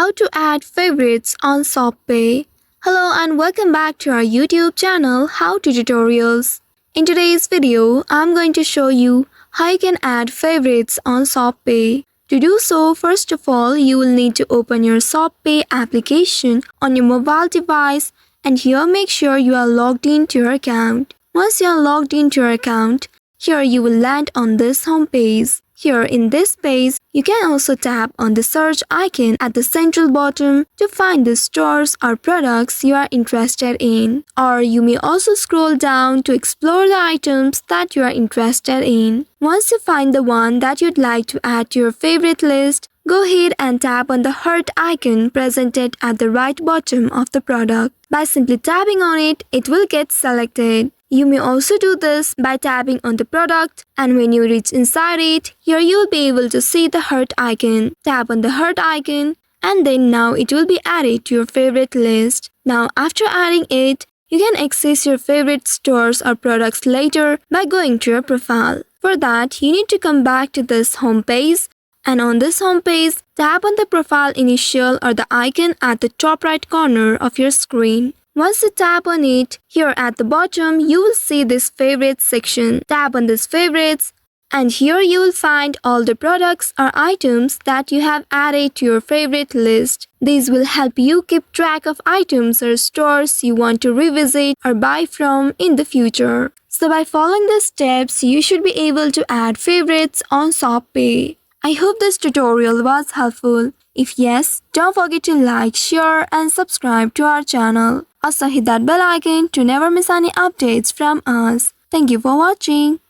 How to add favorites on ShopPay. Hello and welcome back to our YouTube channel How to Tutorials. In today's video, I'm going to show you how you can add favorites on ShopPay. To do so, first of all, you will need to open your ShopPay application on your mobile device, and here make sure you are logged into your account. Once you are logged into your account, here you will land on this home page. Here in this page, you can also tap on the search icon at the central bottom to find the stores or products you are interested in. Or you may also scroll down to explore the items that you are interested in. Once you find the one that you'd like to add to your favorite list, go ahead and tap on the heart icon presented at the right bottom of the product. By simply tapping on it, it will get selected. You may also do this by tapping on the product, and when you reach inside it, here you will be able to see the heart icon. Tap on the heart icon, and then now it will be added to your favorite list. Now after adding it, you can access your favorite stores or products later by going to your profile. For that, you need to come back to this home page, and on this home page, tap on the profile initial or the icon at the top right corner of your screen. Once you tap on it, here at the bottom, you will see this favorites section. Tap on this favorites, and here you will find all the products or items that you have added to your favorite list. These will help you keep track of items or stores you want to revisit or buy from in the future. So by following the steps, you should be able to add favorites on ShopPay. I hope this tutorial was helpful. If yes, don't forget to like, share and subscribe to our channel. Also hit that bell icon to never miss any updates from us. Thank you for watching.